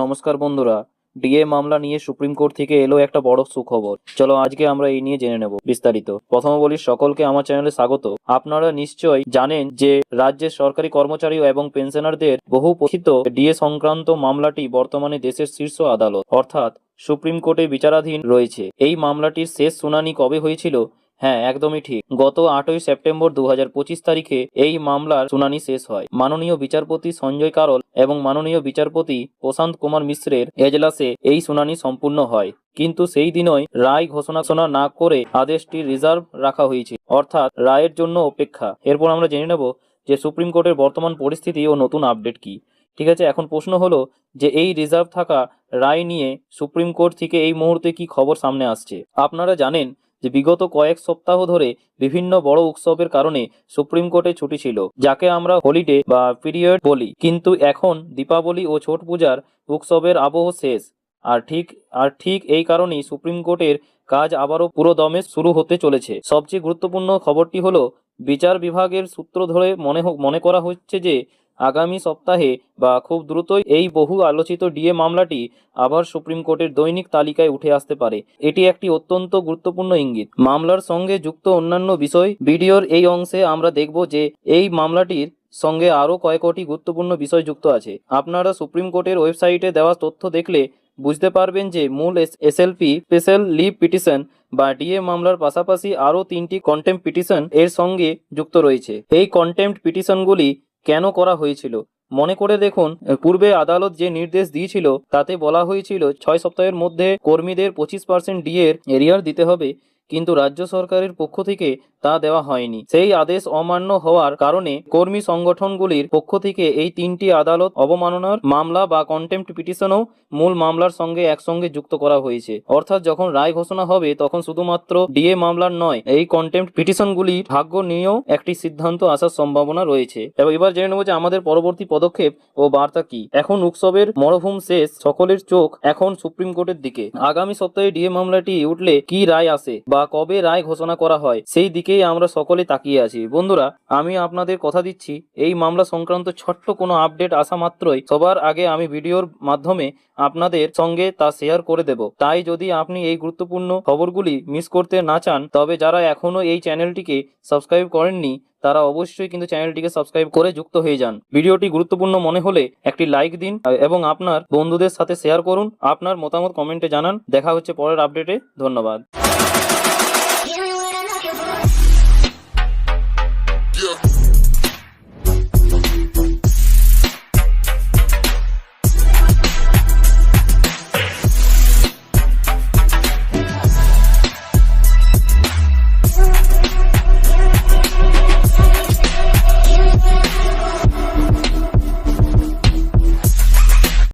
নমস্কার বন্ধুরা, ডিএ মামলা নিয়ে সুপ্রিম কোর্ট থেকে এলো একটা বড় সুখবর। চলো আজকে আমরা এই নিয়ে জেনে নেব বিস্তারিত। প্রথমে বলি, সকলকে আমার চ্যানেলে স্বাগত। আপনারা নিশ্চয়ই জানেন যে রাজ্যের সরকারি কর্মচারী এবং পেনশনারদের বহু পঠিত ডিএ সংক্রান্ত মামলাটি বর্তমানে দেশের শীর্ষ আদালত অর্থাৎ সুপ্রিম কোর্টে বিচারাধীন রয়েছে। এই মামলাটির শেষ শুনানি কবে হয়েছিল? হ্যাঁ, একদমই ঠিক, গত 8ই সেপ্টেম্বর 2025 তারিখে এই মামলার শুনানি শেষ হয়। মাননীয় বিচারপতি সঞ্জয় কারোল এবং মাননীয় বিচারপতি প্রশান্ত কুমার মিশ্রের এজলাসে এই শুনানি সম্পূর্ণ হয়। কিন্তু সেই দিনই রায় ঘোষণা না করে আদেশটি রিজার্ভ রাখা হয়েছিল, অর্থাৎ রায়ের জন্য অপেক্ষা। এরপর আমরা জেনে নেব যে সুপ্রিম কোর্টের বর্তমান পরিস্থিতি ও নতুন আপডেট কি। ঠিক আছে, এখন প্রশ্ন হলো যে এই রিজার্ভ থাকা রায় নিয়ে সুপ্রিম কোর্ট থেকে এই মুহূর্তে কি খবর সামনে আসছে। আপনারা জানেন যে বিগত কয়েক সপ্তাহ ধরে বিভিন্ন বড় উৎসবের কারণে সুপ্রিম কোর্টে ছুটি ছিল, যাকে আমরা হলিডে বা পিরিয়ড বলি। কিন্তু এখন দীপাবলি ও ছট পূজার উৎসবের আবহ শেষ, আর ঠিক এই কারণেই সুপ্রিম কোর্টের কাজ আবারও পুরো দমে শুরু হতে চলেছে। সবচেয়ে গুরুত্বপূর্ণ খবরটি হলো, বিচার বিভাগের সূত্র ধরে মনে করা হচ্ছে যে আগামী সপ্তাহে বা খুব দ্রুতই এই বহু আলোচিত ডিএ মামলাটি আবার সুপ্রিম কোর্টের দৈনিক তালিকায় উঠে আসতে পারে। এটি একটি অত্যন্ত গুরুত্বপূর্ণ ইঙ্গিত। মামলার সঙ্গে যুক্ত অন্যান্য বিষয় ভিডিওর এই অংশে আমরা দেখব যে এই মামলাটির সঙ্গে আরও কয়েকটি গুরুত্বপূর্ণ বিষয় যুক্ত আছে। আপনারা সুপ্রিম কোর্টের ওয়েবসাইটে দেওয়া তথ্য দেখলে বুঝতে পারবেন যে মূল এসএলপি স্পেশাল লিভ পিটিশন বা ডিএ মামলার পাশাপাশি আরও 3টি কন্টেম্প পিটিশন এর সঙ্গে যুক্ত রয়েছে। এই কন্টেম্প পিটিশনগুলি কেন করা হয়েছিল মনে করে দেখুন। পূর্বে আদালত যে নির্দেশ দিয়েছিল তাতে বলা হয়েছিল 6 সপ্তাহের মধ্যে কর্মীদের 25% ডিএর এরিয়ার দিতে হবে, কিন্তু রাজ্য সরকারের পক্ষ থেকে তা দেওয়া হয়নি। সেই আদেশ অমান্য হওয়ার কারণে কর্মী সংগঠনগুলির পক্ষ থেকে এই 3টি আদালত অবমাননার মামলা বা কন্টেম্প্ট পিটিশনও মূল মামলার সঙ্গে একসঙ্গে যুক্ত করা হয়েছে। অর্থাৎ যখন রায় ঘোষণা হবে তখন শুধুমাত্র ডিএ মামলার নয়, এই কন্টেম্প্ট পিটিশনগুলি ভাগ্য নিয়েও একটি সিদ্ধান্ত আসার সম্ভাবনা রয়েছে। এবং এবার জেনে নেব যে আমাদের পরবর্তী পদক্ষেপ ও বার্তা কি। এখন উৎসবের মরহুম শেষ, সকলের চোখ এখন সুপ্রিম কোর্টের দিকে। আগামী সপ্তাহে ডিএ মামলাটি উঠলে কি রায় আসে বা কবে রায় ঘোষণা করা হয়, সেই দিকেই আমরা সকলে তাকিয়ে আছি। বন্ধুরা, আমি আপনাদের কথা দিচ্ছি, এই মামলা সংক্রান্ত ছোট্ট কোনো আপডেট আসা মাত্রই সবার আগে আমি ভিডিওর মাধ্যমে আপনাদের সঙ্গে তা শেয়ার করে দেব। তাই যদি আপনি এই গুরুত্বপূর্ণ খবরগুলি মিস করতে না চান, তবে যারা এখনো এই চ্যানেলটিকে সাবস্ক্রাইব করেননি তারা অবশ্যই কিন্তু চ্যানেলটিকে সাবস্ক্রাইব করে যুক্ত হয়ে যান। ভিডিওটি গুরুত্বপূর্ণ মনে হলে একটি লাইক দিন এবং আপনার বন্ধুদের সাথে শেয়ার করুন। আপনার মতামত কমেন্টে জানান। দেখা হচ্ছে পরের আপডেটে। ধন্যবাদ।